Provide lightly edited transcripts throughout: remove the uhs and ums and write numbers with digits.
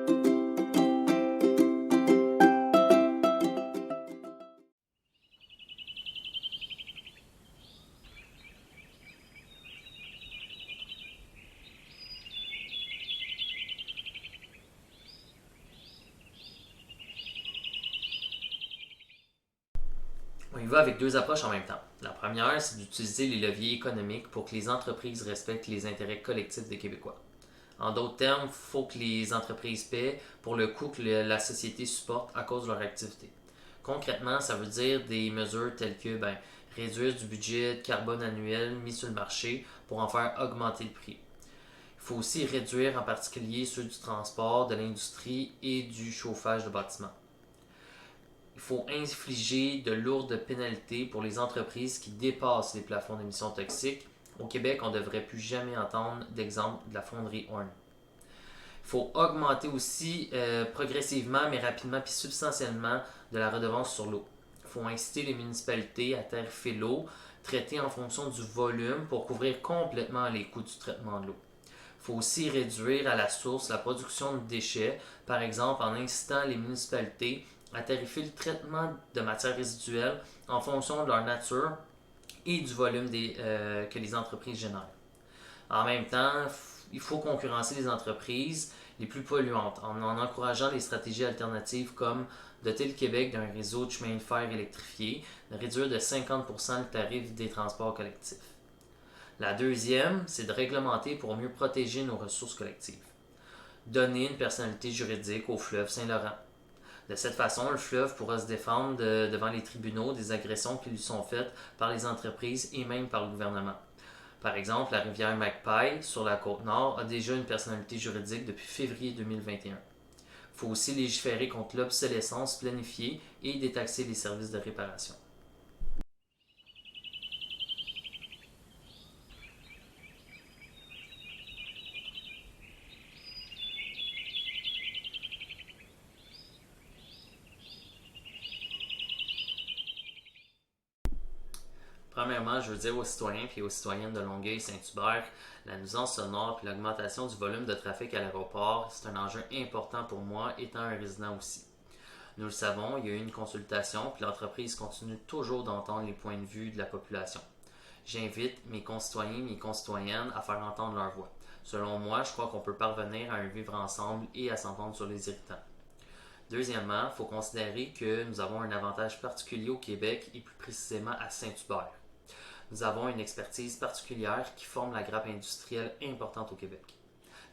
On y va avec deux approches en même temps. La première, c'est d'utiliser les leviers économiques pour que les entreprises respectent les intérêts collectifs des Québécois. En d'autres termes, il faut que les entreprises paient pour le coût que la société supporte à cause de leur activité. Concrètement, ça veut dire des mesures telles que réduire du budget de carbone annuel mis sur le marché pour en faire augmenter le prix. Il faut aussi réduire en particulier ceux du transport, de l'industrie et du chauffage de bâtiments. Il faut infliger de lourdes pénalités pour les entreprises qui dépassent les plafonds d'émissions toxiques. Au Québec, on ne devrait plus jamais entendre d'exemple de la fonderie Horn. Il faut augmenter aussi progressivement, mais rapidement puis substantiellement de la redevance sur l'eau. Il faut inciter les municipalités à tarifer l'eau, traiter en fonction du volume pour couvrir complètement les coûts du traitement de l'eau. Il faut aussi réduire à la source la production de déchets, par exemple en incitant les municipalités à tarifer le traitement de matières résiduelles en fonction de leur nature et du volume que les entreprises génèrent. En même temps, il faut concurrencer les entreprises les plus polluantes en encourageant des stratégies alternatives comme doter le Québec d'un réseau de chemins de fer électrifié, de réduire de 50% le tarif des transports collectifs. La deuxième, c'est de réglementer pour mieux protéger nos ressources collectives. Donner une personnalité juridique au fleuve Saint-Laurent. De cette façon, le fleuve pourra se défendre devant les tribunaux des agressions qui lui sont faites par les entreprises et même par le gouvernement. Par exemple, la rivière Magpie, sur la Côte-Nord, a déjà une personnalité juridique depuis février 2021. Il faut aussi légiférer contre l'obsolescence planifiée et détaxer les services de réparation. Premièrement, je veux dire aux citoyens et aux citoyennes de Longueuil-Saint-Hubert, la nuisance sonore et l'augmentation du volume de trafic à l'aéroport, c'est un enjeu important pour moi, étant un résident aussi. Nous le savons, il y a eu une consultation, puis l'entreprise continue toujours d'entendre les points de vue de la population. J'invite mes concitoyens et mes concitoyennes à faire entendre leur voix. Selon moi, je crois qu'on peut parvenir à un vivre ensemble et à s'entendre sur les irritants. Deuxièmement, il faut considérer que nous avons un avantage particulier au Québec et plus précisément à Saint-Hubert. Nous avons une expertise particulière qui forme la grappe industrielle importante au Québec.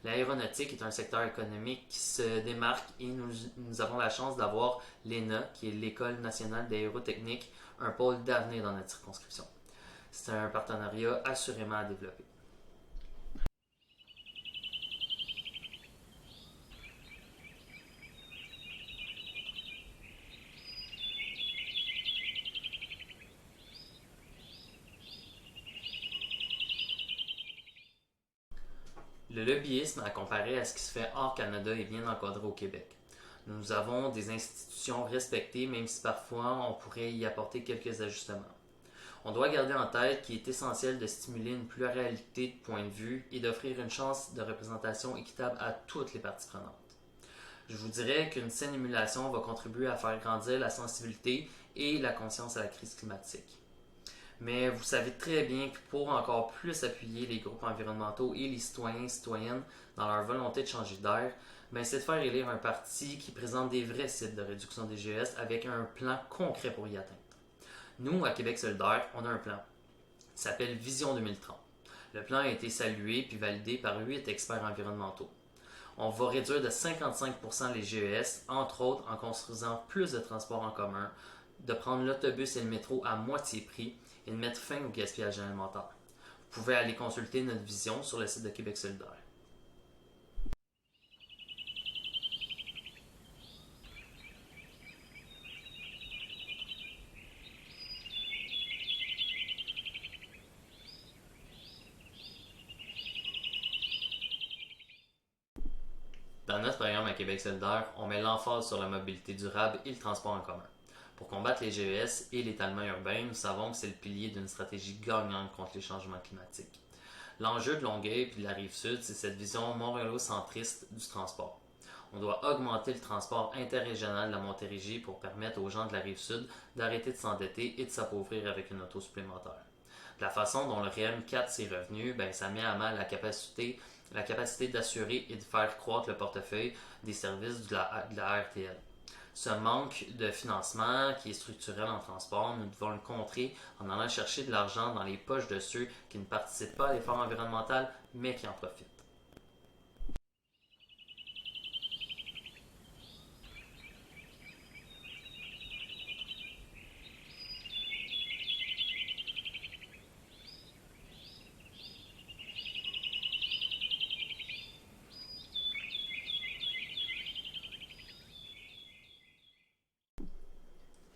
L'aéronautique est un secteur économique qui se démarque et nous avons la chance d'avoir l'ENA, qui est l'École nationale d'aérotechnique, un pôle d'avenir dans notre circonscription. C'est un partenariat assurément à développer. Le lobbyisme, à comparer à ce qui se fait hors Canada, est bien encadré au Québec. Nous avons des institutions respectées, même si parfois on pourrait y apporter quelques ajustements. On doit garder en tête qu'il est essentiel de stimuler une pluralité de points de vue et d'offrir une chance de représentation équitable à toutes les parties prenantes. Je vous dirais qu'une saine émulation va contribuer à faire grandir la sensibilité et la conscience à la crise climatique. Mais vous savez très bien que pour encore plus appuyer les groupes environnementaux et les citoyens et citoyennes dans leur volonté de changer d'air, c'est de faire élire un parti qui présente des vrais sites de réduction des GES avec un plan concret pour y atteindre. Nous, à Québec solidaire, on a un plan. Il s'appelle Vision 2030. Le plan a été salué puis validé par 8 experts environnementaux. On va réduire de 55% les GES, entre autres en construisant plus de transports en commun, de prendre l'autobus et le métro à moitié prix et de mettre fin au gaspillage alimentaire. Vous pouvez aller consulter notre vision sur le site de Québec solidaire. Dans notre programme à Québec solidaire, on met l'emphase sur la mobilité durable et le transport en commun. Pour combattre les GES et l'étalement urbain, nous savons que c'est le pilier d'une stratégie gagnante contre les changements climatiques. L'enjeu de Longueuil et de la Rive-Sud, c'est cette vision montréalocentriste du transport. On doit augmenter le transport interrégional de la Montérégie pour permettre aux gens de la Rive-Sud d'arrêter de s'endetter et de s'appauvrir avec une auto supplémentaire. De la façon dont le REM4 s'est revenu, ça met à mal la capacité d'assurer et de faire croître le portefeuille des services de la RTL. Ce manque de financement qui est structurel en transport, nous devons le contrer en allant chercher de l'argent dans les poches de ceux qui ne participent pas à l'effort environnemental, mais qui en profitent.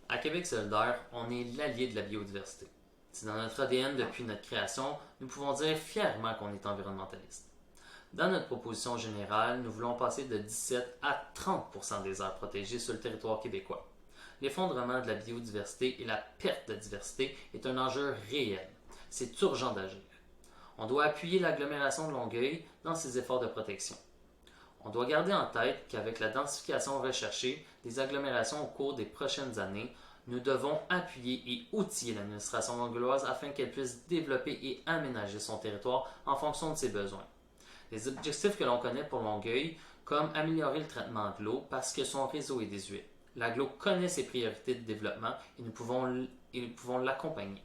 À Québec solidaire, on est l'allié de la biodiversité. C'est dans notre ADN depuis notre création, nous pouvons dire fièrement qu'on est environnementaliste. Dans notre proposition générale, nous voulons passer de 17 à 30% des aires protégées sur le territoire québécois. L'effondrement de la biodiversité et la perte de diversité est un enjeu réel. C'est urgent d'agir. On doit appuyer l'agglomération de Longueuil dans ses efforts de protection. On doit garder en tête qu'avec la densification recherchée des agglomérations au cours des prochaines années, nous devons appuyer et outiller l'administration longueuilloise afin qu'elle puisse développer et aménager son territoire en fonction de ses besoins. Les objectifs que l'on connaît pour Longueuil, comme améliorer le traitement de l'eau parce que son réseau est désuet. L'aglo connaît ses priorités de développement et nous pouvons l'accompagner.